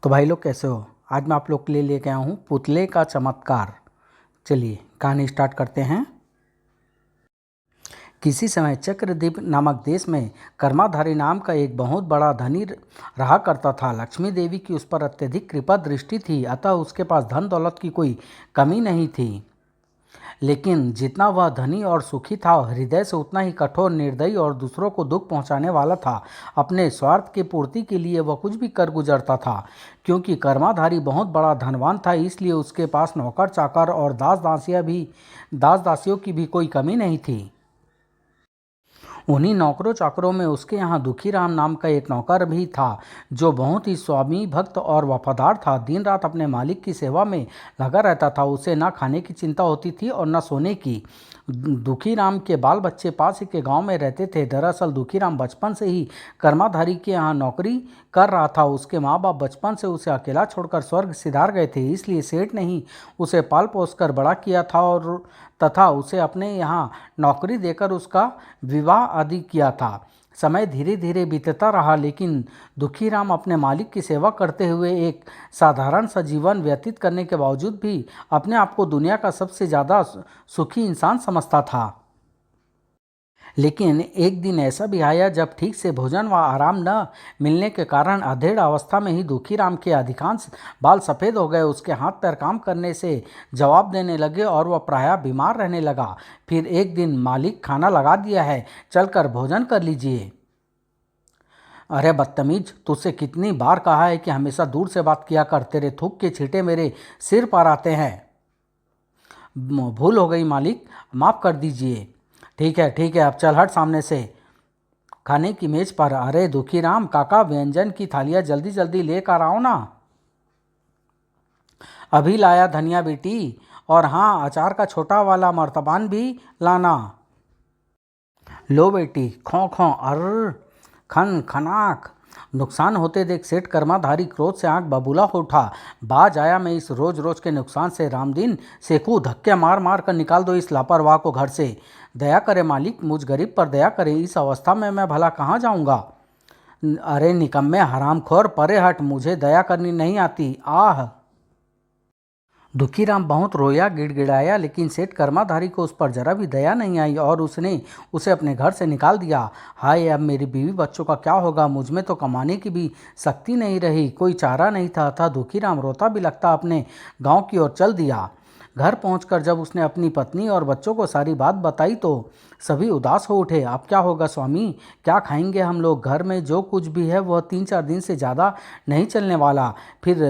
तो भाई लोग कैसे हो। आज मैं आप लोग के लिए लेके आया हूँ पुतले का चमत्कार। चलिए कहानी स्टार्ट करते हैं। किसी समय चक्रद्वीप नामक देश में कर्माधारी नाम का एक बहुत बड़ा धनी रहा करता था। लक्ष्मी देवी की उस पर अत्यधिक कृपा दृष्टि थी, अतः उसके पास धन दौलत की कोई कमी नहीं थी। लेकिन जितना वह धनी और सुखी था, हृदय से उतना ही कठोर, निर्दयी और दूसरों को दुख पहुंचाने वाला था। अपने स्वार्थ की पूर्ति के लिए वह कुछ भी कर गुजरता था। क्योंकि कर्माधारी बहुत बड़ा धनवान था, इसलिए उसके पास नौकर चाकर और दास दासियों की भी कोई कमी नहीं थी। उन्हीं नौकरों चाकरों में उसके यहाँ दुखीराम नाम का एक नौकर भी था, जो बहुत ही स्वामी भक्त और वफादार था। दिन रात अपने मालिक की सेवा में लगा रहता था। उसे ना खाने की चिंता होती थी और ना सोने की। दुखीराम के बाल बच्चे पास ही के गांव में रहते थे। दरअसल दुखीराम बचपन से ही कर्माधारी के यहाँ नौकरी कर रहा था। उसके माँ बाप बचपन से उसे अकेला छोड़कर स्वर्ग सिधार गए थे, इसलिए सेठ ने ही उसे पाल पोस कर बड़ा किया था और तथा उसे अपने यहाँ नौकरी देकर उसका विवाह आदि किया था। समय धीरे धीरे बीतता रहा, लेकिन दुखीराम अपने मालिक की सेवा करते हुए एक साधारण सा जीवन व्यतीत करने के बावजूद भी अपने आप को दुनिया का सबसे ज़्यादा सुखी इंसान समझता था। लेकिन एक दिन ऐसा भी आया जब ठीक से भोजन व आराम न मिलने के कारण अधेड़ अवस्था में ही दुखीराम के अधिकांश बाल सफ़ेद हो गए। उसके हाथ पैर काम करने से जवाब देने लगे और वह प्रायः बीमार रहने लगा। फिर एक दिन, मालिक खाना लगा दिया है, चलकर भोजन कर लीजिए। अरे बदतमीज, तुझसे कितनी बार कहा है कि हमेशा दूर से बात किया कर, तेरे थूक के छींटे मेरे सिर पर आते हैं। भूल हो गई मालिक, माफ़ कर दीजिए। ठीक है, अब चल हट सामने से। खाने की मेज पर, अरे दुखीराम काका, व्यंजन की थालियाँ जल्दी जल्दी लेकर आओ ना। अभी लाया धनिया बेटी, और हाँ, अचार का छोटा वाला मर्तबान भी लाना। लो बेटी, खो खो, अर्र, खन खनाक। नुकसान होते देख सेठ कर्माधारी क्रोध से आंख बबूला हो उठा। बाज आया मैं इस रोज रोज के नुकसान से। रामदीन सेकू, धक्के मार मार कर निकाल दो इस लापरवाह को घर से। दया करे मालिक, मुझ गरीब पर दया करे। इस अवस्था में मैं भला कहाँ जाऊँगा। अरे निकम्मे हरामखोर, परे हट, मुझे दया करनी नहीं आती। आह। दुखीराम बहुत रोया, गिड़गिड़ाया, लेकिन सेठ कर्माधारी को उस पर जरा भी दया नहीं आई और उसने उसे अपने घर से निकाल दिया। हाय, अब मेरी बीवी बच्चों का क्या होगा। मुझ में तो कमाने की भी शक्ति नहीं रही, कोई चारा नहीं था। अतः दुखीराम रोता बिलखता अपने गांव की ओर चल दिया। घर पहुंचकर जब उसने अपनी पत्नी और बच्चों को सारी बात बताई तो सभी उदास हो उठे। अब क्या होगा स्वामी, क्या खाएंगे हम लोग। घर में जो कुछ भी है वह 3-4 दिन से ज़्यादा नहीं चलने वाला। फिर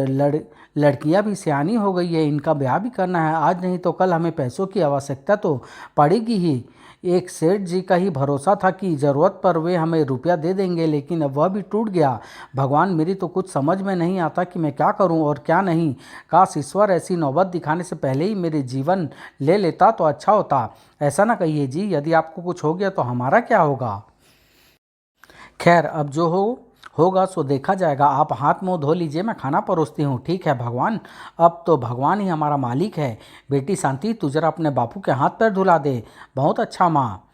लड़कियां भी सियानी हो गई है, इनका ब्याह भी करना है। आज नहीं तो कल हमें पैसों की आवश्यकता तो पड़ेगी ही। एक सेठ जी का ही भरोसा था कि ज़रूरत पर वे हमें रुपया दे देंगे, लेकिन अब वह भी टूट गया। भगवान, मेरी तो कुछ समझ में नहीं आता कि मैं क्या करूं और क्या नहीं। काश ईश्वर ऐसी नौबत दिखाने से पहले ही मेरे जीवन ले लेता तो अच्छा होता। ऐसा ना कहिए जी, यदि आपको कुछ हो गया तो हमारा क्या होगा। खैर, अब जो होगा सो देखा जाएगा। आप हाथ मुंह धो लीजिए, मैं खाना परोसती हूँ। ठीक है भगवान, अब तो भगवान ही हमारा मालिक है। बेटी शांति, तू जरा अपने बापू के हाथ पैर धुला दे। बहुत अच्छा माँ।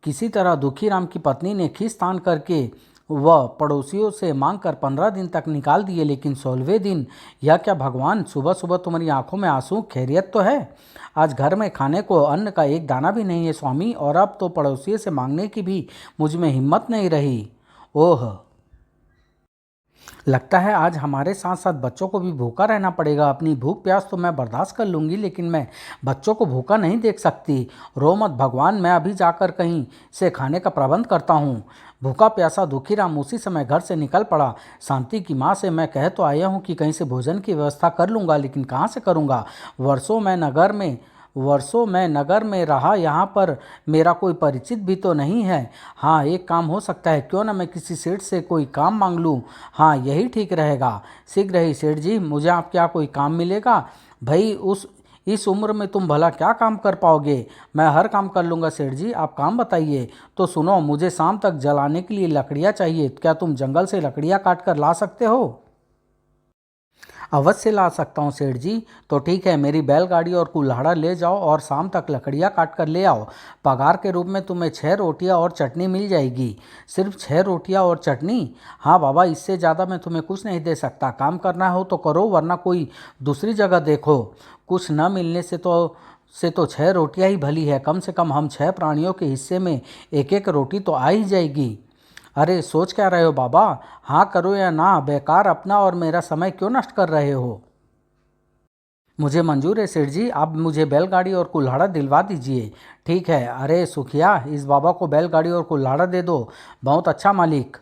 किसी तरह दुखीराम की पत्नी ने खींच तान करके वह पड़ोसियों से मांग कर 15 दिन तक निकाल दिए, लेकिन 16वें दिन, यह क्या भगवान, सुबह सुबह तुम्हारी आंखों में आंसू, खैरियत तो है। आज घर में खाने को अन्न का एक दाना भी नहीं है स्वामी, और अब तो पड़ोसियों से मांगने की भी मुझ में हिम्मत नहीं रही। ओह, लगता है आज हमारे साथ साथ बच्चों को भी भूखा रहना पड़ेगा। अपनी भूख प्यास तो मैं बर्दाश्त कर लूँगी, लेकिन मैं बच्चों को भूखा नहीं देख सकती। रो मत भगवान, मैं अभी जाकर कहीं से खाने का प्रबंध करता हूँ। भूखा प्यासा दुखीराम उसी समय घर से निकल पड़ा। शांति की माँ से मैं कह तो आया हूँ कि कहीं से भोजन की व्यवस्था कर लूँगा, लेकिन कहाँ से करूँगा। वर्षों मैं नगर में रहा, यहाँ पर मेरा कोई परिचित भी तो नहीं है। हाँ, एक काम हो सकता है, क्यों ना मैं किसी सेठ से कोई काम मांग लूँ। हाँ, यही ठीक रहेगा। शीघ्र ही सेठ जी, मुझे आपके यहाँ कोई काम मिलेगा। भाई, इस उम्र में तुम भला क्या काम कर पाओगे। मैं हर काम कर लूँगा सेठ जी, आप काम बताइए। तो सुनो, मुझे शाम तक जलाने के लिए लकड़ियाँ चाहिए। क्या तुम जंगल से लकड़ियाँ काट कर ला सकते हो। अवश्य ला सकता हूँ सेठ जी। तो ठीक है, मेरी बैलगाड़ी और कुल्हाड़ा ले जाओ और शाम तक लकड़ियाँ काट कर ले आओ। पगार के रूप में तुम्हें 6 रोटियाँ और चटनी मिल जाएगी। सिर्फ 6 रोटियाँ और चटनी? हाँ बाबा, इससे ज़्यादा मैं तुम्हें कुछ नहीं दे सकता। काम करना हो तो करो, वरना कोई दूसरी जगह देखो। कुछ न मिलने से तो 6 रोटियाँ ही भली है। कम से कम हम 6 प्राणियों के हिस्से में एक एक रोटी तो आ ही जाएगी। अरे सोच क्या रहे हो बाबा? हाँ करो या ना, बेकार अपना और मेरा समय क्यों नष्ट कर रहे हो? मुझे मंजूर है सेठ जी, आप मुझे बैलगाड़ी और कुल्हाड़ा दिलवा दीजिए। ठीक है। अरे सुखिया, इस बाबा को बैलगाड़ी और कुल्हाड़ा दे दो। बहुत अच्छा मालिक।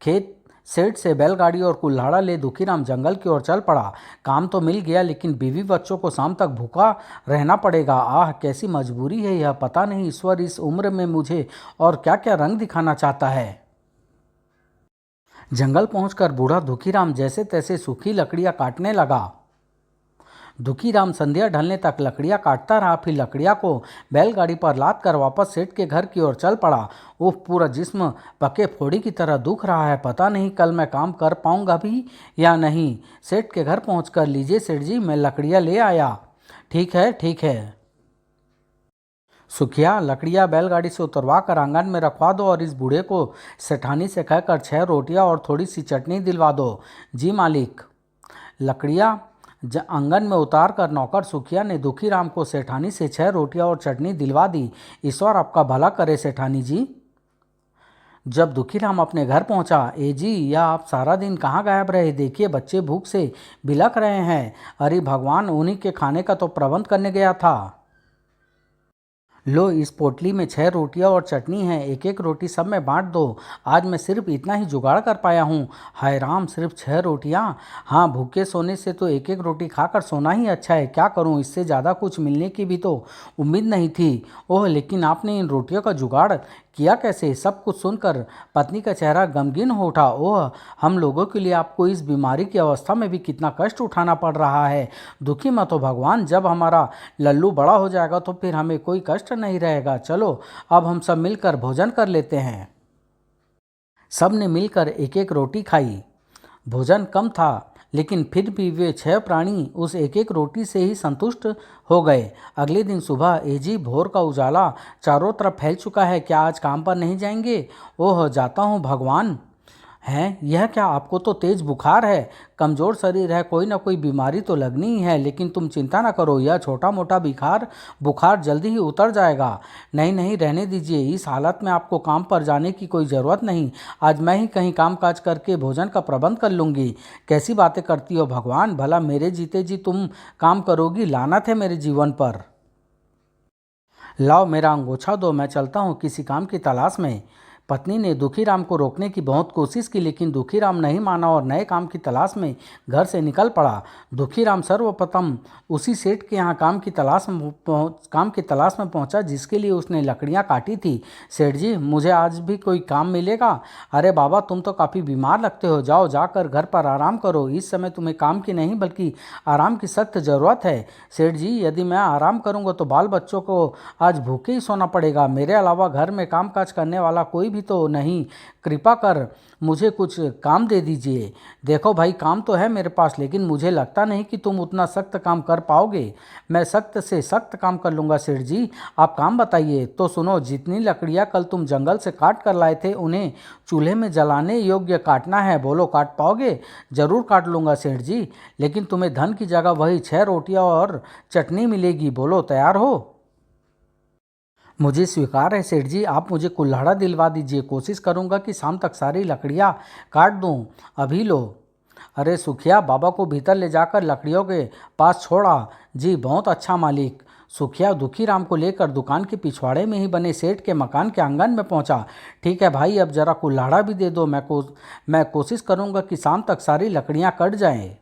खेत सेठ से बैलगाड़ी और कुल्हाड़ा ले दुखीराम जंगल की ओर चल पड़ा। काम तो मिल गया, लेकिन बीवी बच्चों को शाम तक भूखा रहना पड़ेगा। आह, कैसी मजबूरी है यह! पता नहीं ईश्वर इस उम्र में मुझे और क्या क्या रंग दिखाना चाहता है। जंगल पहुंचकर बूढ़ा दुखीराम जैसे तैसे सूखी लकड़ियां काटने लगा। दुखीराम संध्या ढलने तक लकड़ियां काटता रहा, फिर लकड़ियां को बैलगाड़ी पर लाद कर वापस सेठ के घर की ओर चल पड़ा। उफ, पूरा जिस्म पके फोड़ी की तरह दुख रहा है। पता नहीं कल मैं काम कर पाऊंगा भी या नहीं। सेठ के घर पहुंचकर, लीजिए सेठ जी, मैं लकड़ियां ले आया। ठीक है, ठीक है। सुखिया, लकड़ियां बैलगाड़ी से उतरवा कर आंगन में रखवा दो और इस बूढ़े को सेठानी से कहकर 6 रोटियां और थोड़ी सी चटनी दिलवा दो। जी मालिक। लकड़ियां आंगन में उतार कर नौकर सुखिया ने दुखीराम को सेठानी से 6 रोटियां और चटनी दिलवा दी। ईश्वर आपका भला करे सेठानी जी। जब दुखीराम अपने घर पहुंचा, ए जी, यह आप सारा दिन कहाँ गायब रहे? देखिए बच्चे भूख से बिलख रहे हैं। अरे भगवान, उन्हीं के खाने का तो प्रबंध करने गया था। लो, इस पोटली में 6 रोटियां और चटनी है, एक एक रोटी सब में बांट दो। आज मैं सिर्फ इतना ही जुगाड़ कर पाया हूँ। हाय राम, सिर्फ 6 रोटियां? हाँ, भूखे सोने से तो एक एक रोटी खाकर सोना ही अच्छा है। क्या करूँ, इससे ज़्यादा कुछ मिलने की भी तो उम्मीद नहीं थी। ओह, लेकिन आपने इन रोटियों का जुगाड़ किया कैसे? सब कुछ सुनकर पत्नी का चेहरा गमगीन हो उठा। ओह, हम लोगों के लिए आपको इस बीमारी की अवस्था में भी कितना कष्ट उठाना पड़ रहा है। दुखी मत हो भगवान, जब हमारा लल्लू बड़ा हो जाएगा तो फिर हमें कोई कष्ट नहीं रहेगा। चलो, अब हम सब मिलकर भोजन कर लेते हैं। सब ने मिलकर एक एक रोटी खाई। भोजन कम था, लेकिन फिर भी वे 6 प्राणी उस एक एक रोटी से ही संतुष्ट हो गए। अगले दिन सुबह, एजी, भोर का उजाला चारों तरफ फैल चुका है। क्या आज काम पर नहीं जाएंगे? ओह, जाता हूँ भगवान। हैं, यह क्या? आपको तो तेज बुखार है, कमजोर शरीर है, कोई ना कोई बीमारी तो लगनी ही है। लेकिन तुम चिंता ना करो, यह छोटा मोटा बुखार जल्दी ही उतर जाएगा। नहीं नहीं, रहने दीजिए, इस हालत में आपको काम पर जाने की कोई ज़रूरत नहीं। आज मैं ही कहीं काम काज करके भोजन का प्रबंध कर लूँगी। कैसी बातें करती हो भगवान, भला मेरे जीते जी तुम काम करोगी? लानत है मेरे जीवन पर। लाओ मेरा अंगोछा दो, मैं चलता हूँ किसी काम की तलाश में। पत्नी ने दुखीराम को रोकने की बहुत कोशिश की, लेकिन दुखीराम नहीं माना और नए काम की तलाश में घर से निकल पड़ा। दुखीराम सर्वप्रथम उसी सेठ के यहाँ काम की तलाश में पहुँचा जिसके लिए उसने लकड़ियाँ काटी थी। सेठ जी, मुझे आज भी कोई काम मिलेगा? अरे बाबा, तुम तो काफ़ी बीमार लगते हो, जाओ जाकर घर पर आराम करो। इस समय तुम्हें काम की नहीं बल्कि आराम की सख्त ज़रूरत है। सेठ जी, यदि मैं आराम करूँगा तो बाल बच्चों को आज भूखे ही सोना पड़ेगा। मेरे अलावा घर में काम काज करने वाला कोई भी तो नहीं। कृपा कर मुझे कुछ काम दे दीजिए। देखो भाई, काम तो है मेरे पास, लेकिन मुझे लगता नहीं कि तुम उतना सख्त काम कर पाओगे। मैं सख्त से सख्त काम कर लूँगा सेठ जी, आप काम बताइए। तो सुनो, जितनी लकड़ियाँ कल तुम जंगल से काट कर लाए थे, उन्हें चूल्हे में जलाने योग्य काटना है। बोलो, काट पाओगे? जरूर काट लूँगा सेठ जी, लेकिन तुम्हें धन की जगह वही 6 रोटियाँ और चटनी मिलेगी। बोलो, तैयार हो? मुझे स्वीकार है सेठ जी, आप मुझे कुल्हाड़ा दिलवा दीजिए। कोशिश करूंगा कि शाम तक सारी लकड़ियां काट दूं। अभी लो। अरे सुखिया, बाबा को भीतर ले जाकर लकड़ियों के पास छोड़ा। जी, बहुत अच्छा मालिक। सुखिया दुखीराम को लेकर दुकान के पिछवाड़े में ही बने सेठ के मकान के आंगन में पहुंचा। ठीक है भाई, अब जरा कुल्हाड़ा भी दे दो। मैं कोशिश करूंगा कि शाम तक सारी लकड़ियां कट जाएं।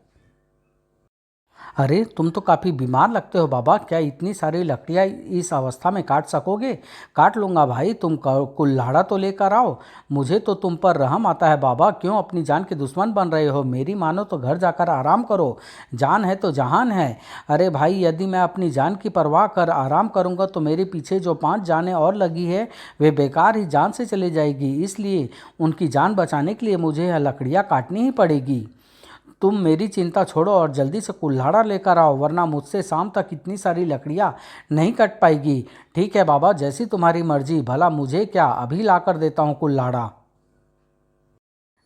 अरे तुम तो काफ़ी बीमार लगते हो बाबा, क्या इतनी सारी लकड़ियाँ इस अवस्था में काट सकोगे? काट लूँगा भाई, तुम कुल्हाड़ा तो लेकर आओ। मुझे तो तुम पर रहम आता है बाबा, क्यों अपनी जान के दुश्मन बन रहे हो? मेरी मानो तो घर जाकर आराम करो, जान है तो जहान है। अरे भाई, यदि मैं अपनी जान की परवाह कर आराम करूँगा तो मेरे पीछे जो 5 जानें और लगी है वे बेकार ही जान से चली जाएगी। इसलिए उनकी जान बचाने के लिए मुझे यह लकड़ियाँ काटनी ही पड़ेगी। तुम मेरी चिंता छोड़ो और जल्दी से कुल्हाड़ा लेकर आओ, वरना मुझसे शाम तक इतनी सारी लकड़ियाँ नहीं कट पाएगी। ठीक है बाबा, जैसी तुम्हारी मर्जी। भला मुझे क्या, अभी ला कर देता हूँ कुल्हाड़ा।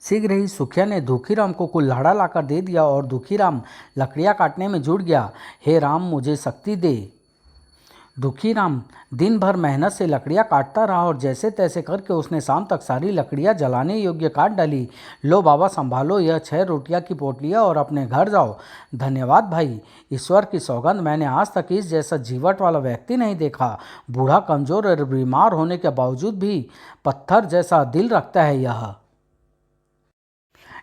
शीघ्र ही सुखिया ने दुखीराम को कुल्हाड़ा लाकर दे दिया और दुखीराम लकड़ियाँ काटने में जुट गया। हे राम, मुझे शक्ति दे। दुखीराम दिन भर मेहनत से लकड़ियाँ काटता रहा और जैसे तैसे करके उसने शाम तक सारी लकड़ियाँ जलाने योग्य काट डाली। लो बाबा, संभालो यह 6 रोटियाँ की पोटलियाँ और अपने घर जाओ। धन्यवाद भाई, ईश्वर की सौगंध, मैंने आज तक इस जैसा जीवट वाला व्यक्ति नहीं देखा। बूढ़ा, कमजोर और बीमार होने के बावजूद भी पत्थर जैसा दिल रखता है यह।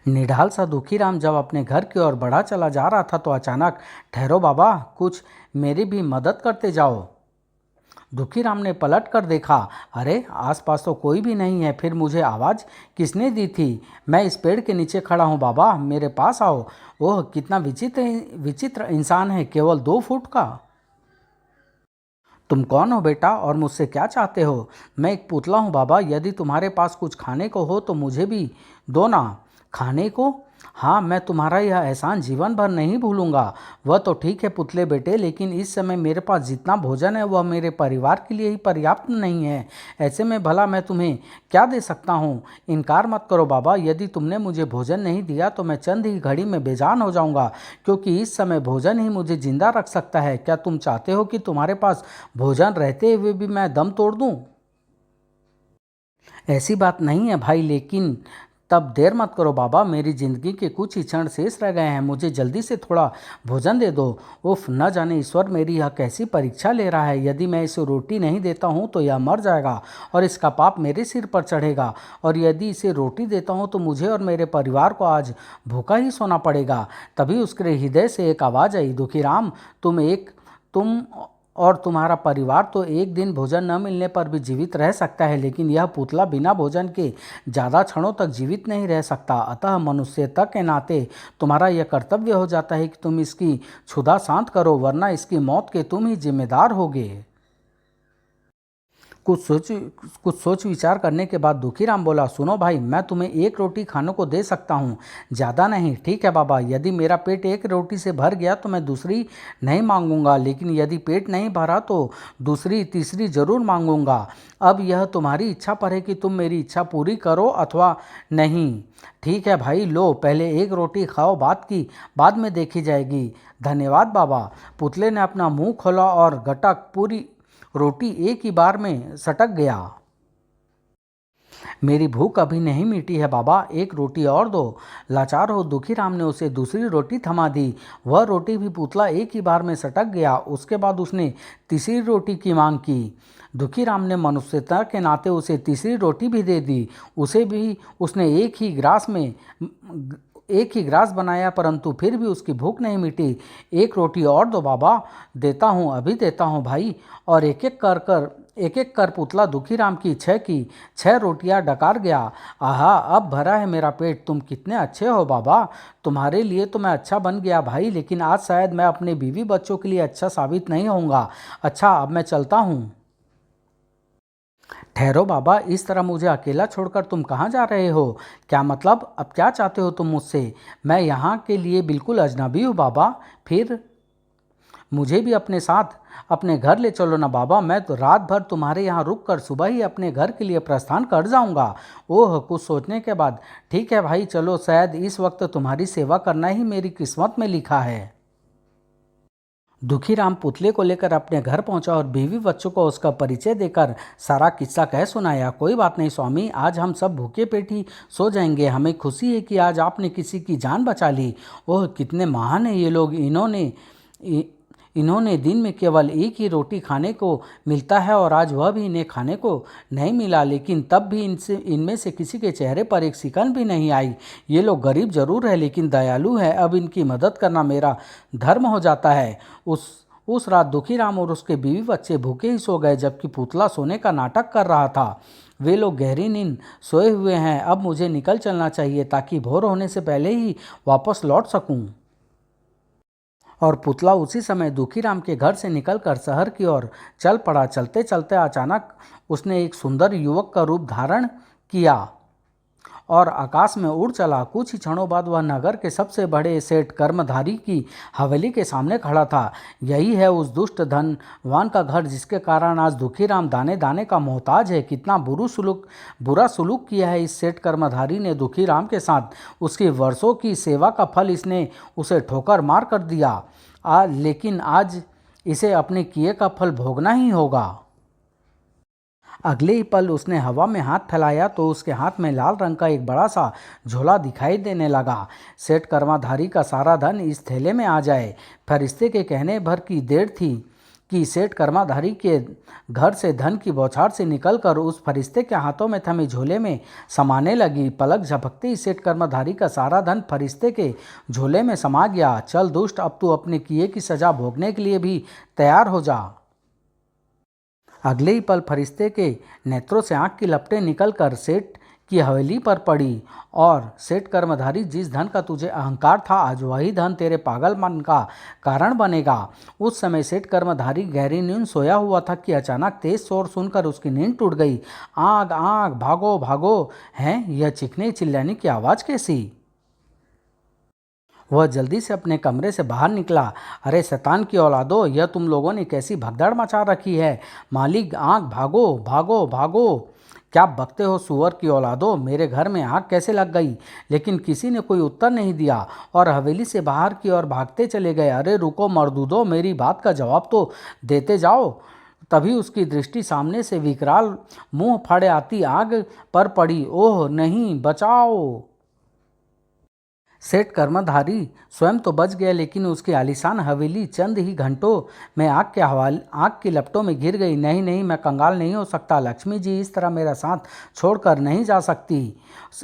निढाल सा दुखीराम जब अपने घर की ओर बढ़ा चला जा रहा था तो अचानक, ठहरो बाबा, कुछ मेरी भी मदद करते जाओ। दुखीराम ने पलट कर देखा। अरे, आसपास तो कोई भी नहीं है, फिर मुझे आवाज़ किसने दी थी? मैं इस पेड़ के नीचे खड़ा हूँ बाबा, मेरे पास आओ। ओह, कितना विचित्र विचित्र इंसान है, केवल 2 फुट का। तुम कौन हो बेटा और मुझसे क्या चाहते हो? मैं एक पुतला हूँ बाबा, यदि तुम्हारे पास कुछ खाने को हो तो मुझे भी दो ना। खाने को? हाँ, मैं तुम्हारा यह एहसान जीवन भर नहीं भूलूंगा। वह तो ठीक है पुतले बेटे, लेकिन इस समय मेरे पास जितना भोजन है वह मेरे परिवार के लिए ही पर्याप्त नहीं है। ऐसे में भला मैं तुम्हें क्या दे सकता हूँ? इनकार मत करो बाबा, यदि तुमने मुझे भोजन नहीं दिया तो मैं चंद ही घड़ी में बेजान हो जाऊंगा, क्योंकि इस समय भोजन ही मुझे जिंदा रख सकता है। क्या तुम चाहते हो कि तुम्हारे पास भोजन रहते हुए भी मैं दम तोड़ दूं? ऐसी बात नहीं है भाई, लेकिन तब देर मत करो बाबा, मेरी ज़िंदगी के कुछ ही क्षण शेष रह गए हैं, मुझे जल्दी से थोड़ा भोजन दे दो। उफ, न जाने ईश्वर मेरी यह कैसी परीक्षा ले रहा है। यदि मैं इसे रोटी नहीं देता हूँ तो यह मर जाएगा और इसका पाप मेरे सिर पर चढ़ेगा, और यदि इसे रोटी देता हूँ तो मुझे और मेरे परिवार को आज भूखा ही सोना पड़ेगा। तभी उसके हृदय से एक आवाज़ आई, दुखीराम, तुम और तुम्हारा परिवार तो एक दिन भोजन न मिलने पर भी जीवित रह सकता है, लेकिन यह पुतला बिना भोजन के ज़्यादा क्षणों तक जीवित नहीं रह सकता। अतः मनुष्यता के नाते तुम्हारा यह कर्तव्य हो जाता है कि तुम इसकी क्षुधा शांत करो, वरना इसकी मौत के तुम ही जिम्मेदार होगे। कुछ सोच विचार करने के बाद दुखीराम बोला, सुनो भाई, मैं तुम्हें 1 रोटी खाने को दे सकता हूँ, ज़्यादा नहीं। ठीक है बाबा, यदि मेरा पेट 1 रोटी से भर गया तो मैं दूसरी नहीं मांगूंगा, लेकिन यदि पेट नहीं भरा तो दूसरी तीसरी जरूर मांगूंगा। अब यह तुम्हारी इच्छा पर है कि तुम मेरी इच्छा पूरी करो अथवा नहीं। ठीक है भाई, लो पहले 1 रोटी खाओ, बात की बाद में देखी जाएगी। धन्यवाद बाबा। पुतले ने अपना मुंह खोला और गटक पूरी रोटी एक ही बार में सटक गया। मेरी भूख अभी नहीं मिटी है बाबा, 1 रोटी और दो। लाचार हो दुखीराम ने उसे दूसरी रोटी थमा दी। वह रोटी भी पुतला एक ही बार में सटक गया। उसके बाद उसने तीसरी रोटी की मांग की। दुखीराम ने मनुष्यता के नाते उसे तीसरी रोटी भी दे दी। उसे भी उसने एक ही ग्रास बनाया, परंतु फिर भी उसकी भूख नहीं मिटी। 1 रोटी और दो बाबा। देता हूँ, अभी देता हूँ भाई। और एक एक कर पुतला दुखीराम की 6 रोटियां डकार गया। आहा, अब भरा है मेरा पेट। तुम कितने अच्छे हो बाबा, तुम्हारे लिए तो मैं अच्छा बन गया भाई, लेकिन आज शायद मैं अपने बीवी बच्चों के लिए अच्छा साबित नहीं होऊंगा। अच्छा, अब मैं चलता हूँ। ठहरो बाबा, इस तरह मुझे अकेला छोड़कर तुम कहाँ जा रहे हो? क्या मतलब, अब क्या चाहते हो तुम मुझसे? मैं यहाँ के लिए बिल्कुल अजनबी हूँ बाबा। फिर मुझे भी अपने साथ अपने घर ले चलो ना बाबा, मैं तो रात भर तुम्हारे यहाँ रुक कर सुबह ही अपने घर के लिए प्रस्थान कर जाऊँगा। ओह, कुछ सोचने के बाद, ठीक है भाई चलो, शायद इस वक्त तुम्हारी सेवा करना ही मेरी किस्मत में लिखा है। दुखीराम पुतले को लेकर अपने घर पहुंचा और बीवी बच्चों को उसका परिचय देकर सारा किस्सा कह सुनाया। कोई बात नहीं स्वामी, आज हम सब भूखे पेट ही सो जाएंगे। हमें खुशी है कि आज आपने किसी की जान बचा ली। ओह, कितने महान हैं ये लोग। इन्होंने दिन में केवल 1 ही रोटी खाने को मिलता है और आज वह भी इन्हें खाने को नहीं मिला, लेकिन तब भी इनमें से किसी के चेहरे पर एक सिकन भी नहीं आई। ये लोग गरीब जरूर है लेकिन दयालु है। अब इनकी मदद करना मेरा धर्म हो जाता है। उस रात दुखीराम और उसके बीवी बच्चे भूखे ही सो गए, जबकि पुतला सोने का नाटक कर रहा था। वे लोग गहरी नींद सोए हुए हैं। अब मुझे निकल चलना चाहिए ताकि भोर होने से पहले ही वापस लौट सकूं। और पुतला उसी समय दुखीराम के घर से निकलकर शहर की ओर चल पड़ा। चलते चलते अचानक उसने एक सुंदर युवक का रूप धारण किया और आकाश में उड़ चला। कुछ ही क्षणों बाद वह नगर के सबसे बड़े सेठ कर्मधारी की हवेली के सामने खड़ा था। यही है उस दुष्ट धनवान का घर जिसके कारण आज दुखीराम दाने दाने का मोहताज है। कितना बुरा सुलूक किया है इस सेठ कर्मधारी ने दुखीराम के साथ। उसकी वर्षों की सेवा का फल इसने उसे ठोकर मार कर दिया। लेकिन आज इसे अपने किए का फल भोगना ही होगा। अगले ही पल उसने हवा में हाथ फैलाया तो उसके हाथ में लाल रंग का एक बड़ा सा झोला दिखाई देने लगा। सेठ कर्मधारी का सारा धन इस थैले में आ जाए। फरिश्ते के कहने भर की देर थी कि सेठ कर्मधारी के घर से धन की बौछार से निकलकर उस फरिश्ते के हाथों में थमे झोले में समाने लगी। पलक झपकते ही सेठ कर्मधारी का सारा धन फरिश्ते के झोले में समा गया। चल दुष्ट, अब तू अपने किए की सजा भोगने के लिए भी तैयार हो जा। अगले ही पल फरिश्ते के नेत्रों से आंख की लपटें निकलकर सेठ की हवेली पर पड़ी और सेठ कर्मधारी, जिस धन का तुझे अहंकार था आज वही धन तेरे पागलपन का कारण बनेगा। उस समय सेठ कर्मधारी गहरी नींद सोया हुआ था कि अचानक तेज शोर सुनकर उसकी नींद टूट गई। आग आग, भागो भागो! हैं, यह चीखने चिल्लाने की आवाज़ कैसी? वह जल्दी से अपने कमरे से बाहर निकला। अरे शैतान की औलादो, यह तुम लोगों ने कैसी भगदड़ मचा रखी है? मालिक, आग, भागो भागो भागो! क्या बकते हो सुअर की औलादो? मेरे घर में आग कैसे लग गई? लेकिन किसी ने कोई उत्तर नहीं दिया और हवेली से बाहर की ओर भागते चले गए। अरे रुको मर्दूदो, मेरी बात का जवाब तो देते जाओ। तभी उसकी दृष्टि सामने से विकराल मुंह फाड़े आती आग पर पड़ी। ओह नहीं, बचाओ! सेठ कर्मधारी स्वयं तो बच गया लेकिन उसकी आलीशान हवेली चंद ही घंटों में आग की लपटों में घिर गई। नहीं नहीं, मैं कंगाल नहीं हो सकता। लक्ष्मी जी इस तरह मेरा साथ छोड़कर नहीं जा सकती।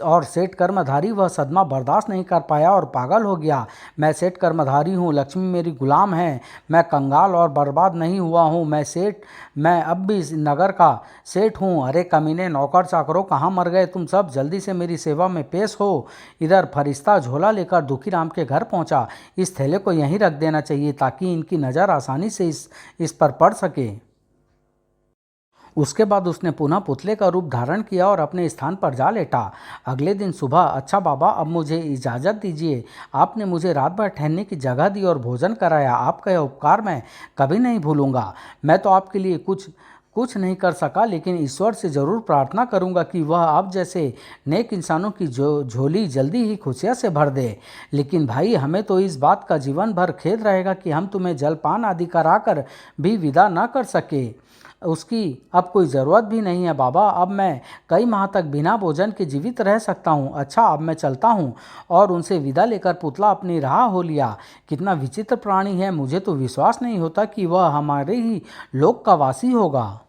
और सेठ कर्मधारी वह सदमा बर्दाश्त नहीं कर पाया और पागल हो गया। मैं सेठ कर्मधारी हूँ, लक्ष्मी मेरी गुलाम है। मैं कंगाल और बर्बाद नहीं हुआ हूँ। मैं अब भी इस नगर का सेठ हूँ। अरे कमीने नौकर चाकरों, कहाँ मर गए तुम सब? जल्दी से मेरी सेवा में पेश हो। इधर फरिश्ता झोला लेकर दुखीराम के घर पहुंचा। इस थैले को यहीं रख देना चाहिए ताकि इनकी नज़र आसानी से इस पर पड़ सके। उसके बाद उसने पुनः पुतले का रूप धारण किया और अपने स्थान पर जा लेटा। अगले दिन सुबह, अच्छा बाबा, अब मुझे इजाज़त दीजिए। आपने मुझे रात भर ठहरने की जगह दी और भोजन कराया। आपका यह उपकार मैं कभी नहीं भूलूंगा। मैं तो आपके लिए कुछ नहीं कर सका, लेकिन ईश्वर से ज़रूर प्रार्थना करूंगा कि वह आप जैसे नेक इंसानों की झोली जल्दी ही खुशियाँ से भर दे। लेकिन भाई, हमें तो इस बात का जीवन भर खेद रहेगा कि हम तुम्हें जलपान आदि कराकर भी विदा न कर सके। उसकी अब कोई ज़रूरत भी नहीं है बाबा। अब मैं कई माह तक बिना भोजन के जीवित रह सकता हूँ। अच्छा, अब मैं चलता हूँ। और उनसे विदा लेकर पुतला अपनी राह हो लिया। कितना विचित्र प्राणी है! मुझे तो विश्वास नहीं होता कि वह हमारे ही लोक का वासी होगा।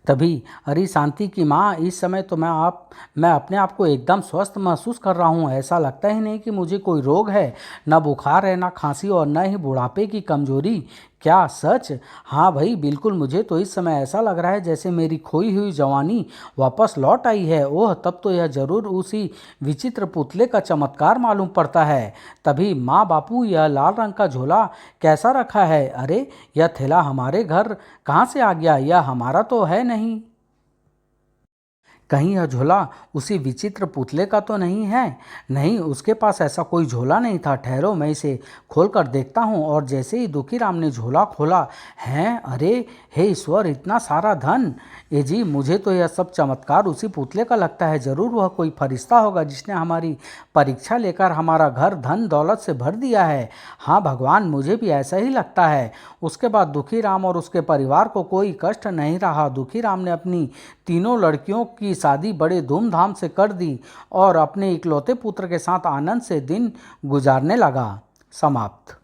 तभी, अरे शांति की माँ, इस समय तो मैं अपने आप को एकदम स्वस्थ महसूस कर रहा हूँ। ऐसा लगता ही नहीं कि मुझे कोई रोग है। न बुखार है, न खांसी और न ही बुढ़ापे की कमजोरी। क्या सच? हाँ भाई, बिल्कुल। मुझे तो इस समय ऐसा लग रहा है जैसे मेरी खोई हुई जवानी वापस लौट आई है। ओह, तब तो यह जरूर उसी विचित्र पुतले का चमत्कार मालूम पड़ता है। तभी, माँ बापू, यह लाल रंग का झोला कैसा रखा है? अरे, यह थैला हमारे घर कहाँ से आ गया? यह हमारा तो है नहीं। कहीं यह झोला उसी विचित्र पुतले का तो नहीं है? नहीं, उसके पास ऐसा कोई झोला नहीं था। ठहरो, मैं इसे खोल कर देखता हूँ। और जैसे ही दुखीराम ने झोला खोला, हैं, अरे हे ईश्वर, इतना सारा धन! ए जी, मुझे तो यह सब चमत्कार उसी पुतले का लगता है। जरूर वह कोई फरिश्ता होगा जिसने हमारी परीक्षा लेकर हमारा घर धन दौलत से भर दिया है। हाँ भगवान, मुझे भी ऐसा ही लगता है। उसके बाद दुखीराम और उसके परिवार को कोई कष्ट नहीं रहा। दुखीराम ने अपनी तीनों लड़कियों की शादी बड़े धूमधाम से कर दी और अपने इकलौते पुत्र के साथ आनंद से दिन गुजारने लगा। समाप्त।